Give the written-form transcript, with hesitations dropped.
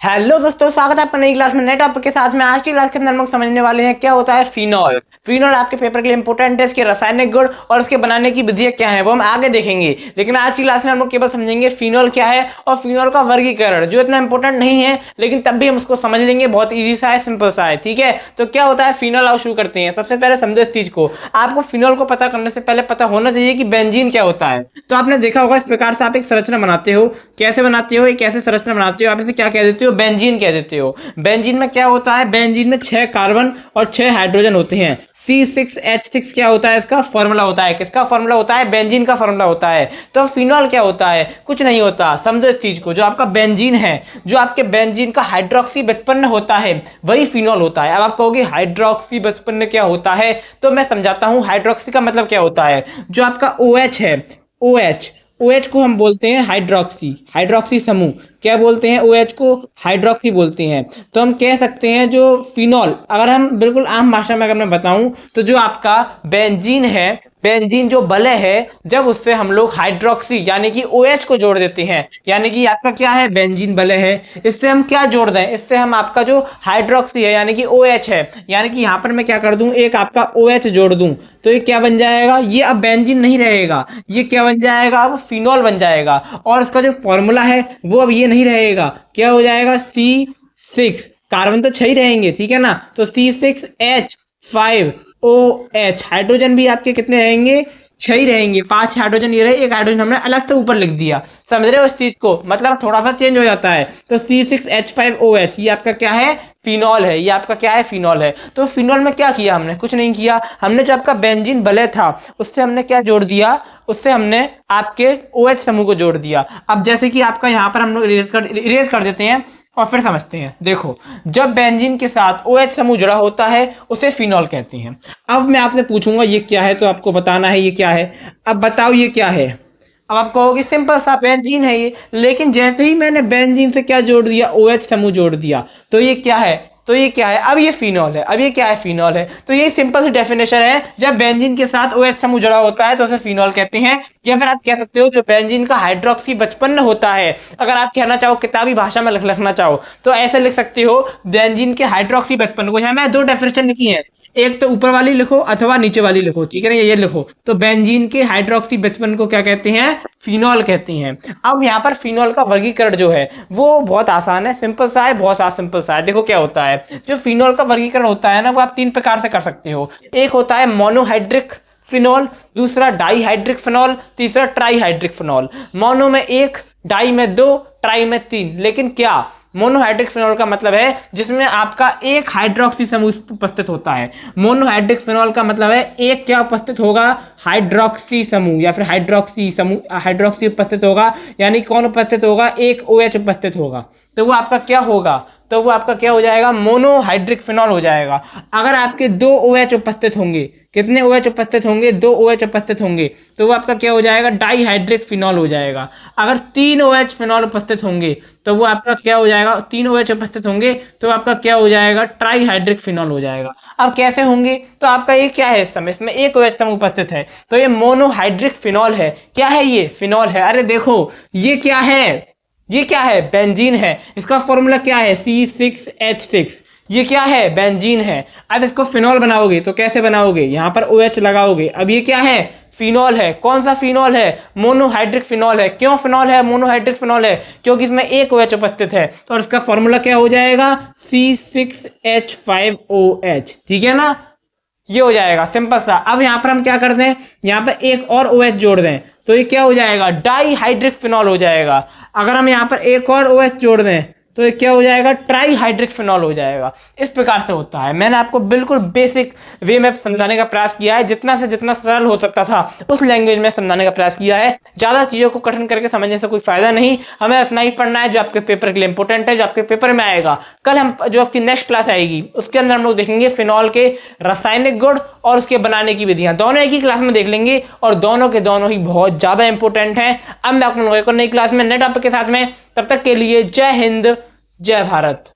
Hello दोस्तों, स्वागत है आपका नई क्लास में नए टॉपिक के साथ में। आज की क्लास के अंदर हम लोग समझने वाले हैं क्या होता है फिनॉल। फिनॉल आपके पेपर के लिए इंपॉर्टेंट है, इसके रासायनिक गुण और उसके बनाने की विधियां क्या है वो हम आगे देखेंगे। लेकिन आज की क्लास में हम लोग केवल समझेंगे फिनॉल क्या है और फिनॉल का वर्गीकरण, जो इतना इंपॉर्टेंट नहीं है लेकिन तब भी हम उसको समझ लेंगे। बहुत ईजी सा है, सिंपल सा है, ठीक है। तो क्या होता है फिनॉल, आओ शुरू करते हैं। सबसे पहले समझो इस चीज को। आपको फिनॉल को पता करने से पहले पता होना चाहिए कि बेंजीन क्या होता है। तो आपने देखा होगा इस प्रकार से आप एक संरचना बनाते हो। कैसे बनाते हो, एक ऐसे संरचना बनाते हो, आप इसे क्या कह देते हो, बेंजीन कह देते हो। बेंजीन में क्या होता है, बेंजीन में 6 कार्बन और 6 हाइड्रोजन होते हैं। C6H6 क्या होता है, इसका फॉर्मूला होता है। किसका फॉर्मूला होता है, बेंजीन का फॉर्मूला होता है। तो फिनॉल क्या होता है, कुछ नहीं होता। समझो इस चीज को, जो आपका बेंजीन है, जो आपके बेंजीन का हाइड्रोक्सी व्युत्पन्न होता है वही फिनॉल होता है। अब आप कहोगे हाइड्रोक्सी व्युत्पन्न क्या होता है, तो मैं समझाता हूं। हाइड्रोक्सी का मतलब क्या होता है, जो आपका OH है, OH, OH को हम बोलते हैं हाइड्रोक्सी, हाइड्रोक्सी समूह। क्या बोलते हैं, OH को हाइड्रोक्सी बोलते हैं। तो हम कह सकते हैं जो फिनॉल, अगर हम बिल्कुल आम भाषा में अगर मैं बताऊं, तो जो आपका बेंजीन है, बेंजीन जो वलय है, जब उससे हम लोग हाइड्रोक्सी यानी कि OH को जोड़ देते हैं, यानी कि आपका क्या है, बेंजीन वलय है, इससे हम क्या जोड़ दें, इससे हम आपका जो हाइड्रोक्सी है यानी कि OH है, यानी कि यहां पर मैं क्या कर दूं, एक आपका OH जोड़ दूं, तो ये क्या बन जाएगा, ये अब बेंजीन नहीं रहेगा, ये क्या बन जाएगा, अब फिनॉल बन जाएगा। और इसका जो फॉर्मूला है वो अब ये नहीं रहेगा, क्या हो जाएगा, C6, कार्बन तो 6 ही रहेंगे, ठीक है ना। तो C6H5OH, हाइड्रोजन भी आपके कितने रहेंगे, 6 ही रहेंगे। 5 हाइड्रोजन ये रहे, एक हाइड्रोजन हमने अलग से ऊपर लिख दिया। समझ रहे हो इस चीज को, मतलब थोड़ा सा चेंज हो जाता है। तो C6H5OH ये आपका क्या है, फिनॉल है। ये आपका क्या है, फिनॉल है। तो फिनॉल में क्या किया हमने, कुछ नहीं किया। हमने जो आपका बेंजीन वलय था उससे हमने क्या जोड़ दिया, उससे हमने आपके OH समूह को जोड़ दिया। अब जैसे कि आपका यहाँ पर हम लोग इरेज कर देते हैं और फिर समझते हैं। देखो, जब बेंजीन के साथ OH समूह जुड़ा होता है उसे फिनॉल कहते हैं। अब मैं आपसे पूछूंगा ये क्या है, तो आपको बताना है ये क्या है। अब बताओ ये क्या है। अब आप कहोगे सिंपल सा बेंजीन है ये, लेकिन जैसे ही मैंने बेंजीन से क्या जोड़ दिया, OH समूह जोड़ दिया, तो ये क्या है, तो ये क्या है, अब ये फिनॉल है। अब ये क्या है, फिनॉल है। तो ये सिंपल सी डेफिनेशन है, जब बेंजीन के साथ OH समूह जुड़ा होता है तो उसे फिनॉल कहते हैं। या फिर आप कह सकते हो जो बेंजीन का हाइड्रोक्सी व्युत्पन्न होता है, अगर आप कहना चाहो किताबी भाषा में लिखना चाहो तो ऐसे लिख सकते हो, बेंजीन के हाइड्रोक्सी व्युत्पन्न को। यहाँ मैं 2 डेफिनेशन लिखी है, एक तो ऊपर वाली लिखो अथवा नीचे वाली लिखो, ठीक है ना, ये लिखो। तो बेंजीन के हाइड्रोक्सी व्युत्पन्न को क्या कहते हैं, फिनॉल कहते हैं। अब यहाँ पर फिनॉल का वर्गीकरण जो है वो बहुत आसान है, सिंपल सा है, बहुत सिंपल सा है। देखो क्या होता है, जो फिनॉल का वर्गीकरण होता है ना, वो आप 3 प्रकार से कर सकते हो। एक होता है मोनोहाइड्रिक फिनॉल, दूसरा डाईहाइड्रिक फिनॉल, तीसरा ट्राईहाइड्रिक फिनॉल। मोनो में 1, डाई में 2, ट्राई में 3। लेकिन क्या, मोनोहाइड्रिक फिनॉल का मतलब है जिसमें आपका एक हाइड्रोक्सी समूह उपस्थित होता है। मोनोहाइड्रिक फिनॉल का मतलब है एक क्या उपस्थित होगा, हाइड्रोक्सी समूह या फिर हाइड्रोक्सी समूह, हाइड्रोक्सी उपस्थित होगा, यानी कौन उपस्थित होगा, एक OH उपस्थित होगा। तो वो आपका क्या होगा, तो वो आपका क्या हो जाएगा, मोनोहाइड्रिक फिनॉल हो जाएगा। अगर आपके 2 OH उपस्थित होंगे, कितने OH उपस्थित होंगे, 2 OH उपस्थित होंगे, तो वो आपका क्या हो जाएगा, डाईहाइड्रिक फिनॉल हो जाएगा। अगर 3 OH फिनॉल उपस्थित होंगे तो वो आपका क्या हो जाएगा, 3 OH उपस्थित होंगे तो आपका क्या हो जाएगा, ट्राईहाइड्रिक फिनॉल हो जाएगा। अब कैसे होंगे, तो आपका ये क्या है, इस समय इसमें एक OH समूह उपस्थित है तो ये मोनोहाइड्रिक फिनॉल है। क्या है ये, फिनॉल है। अरे देखो ये क्या है, ये क्या है, बेंजीन है। इसका फॉर्मूला क्या है, C6H6। ये क्या है, बेंजीन है। अब इसको फिनॉल बनाओगे तो कैसे बनाओगे, यहाँ पर OH लगाओगे। अब ये क्या है, फिनॉल है। कौन सा फिनॉल है, मोनोहाइड्रिक फिनॉल है। क्यों फिनॉल है, मोनोहाइड्रिक फिनॉल है, क्योंकि इसमें एक OH उपस्थित है। तो इसका फॉर्मूला क्या हो जाएगा, C6H5OH, ठीक है ना। ये हो जाएगा सिंपल सा। अब यहाँ पर हम क्या कर दें, यहाँ पर एक और OH जोड़ दें तो ये क्या हो जाएगा, डाईहाइड्रिक फिनॉल हो जाएगा। अगर हम यहाँ पर एक और OH जोड़ दें तो ये क्या हो जाएगा, ट्राईहाइड्रिक फिनॉल हो जाएगा। इस प्रकार से होता है। मैंने आपको बिल्कुल बेसिक वे में समझाने का प्रयास किया है, जितना से जितना सरल हो सकता था उस लैंग्वेज में समझाने का प्रयास किया है। ज़्यादा चीज़ों को कठिन करके समझने से कोई फायदा नहीं। हमें इतना ही पढ़ना है जो आपके पेपर के लिए इंपॉर्टेंट है, जो आपके पेपर में आएगा। कल हम जो आपकी नेक्स्ट क्लास आएगी उसके अंदर हम लोग देखेंगे फिनॉल के रासायनिक गुण और उसके बनाने की विधियाँ। दोनों एक ही क्लास में देख लेंगे और दोनों के दोनों ही बहुत ज़्यादा इंपॉर्टेंट हैं। अब मैं आप लोगों को नई क्लास में नए टॉपिक के साथ में, तब तक के लिए जय हिंद, जय भारत।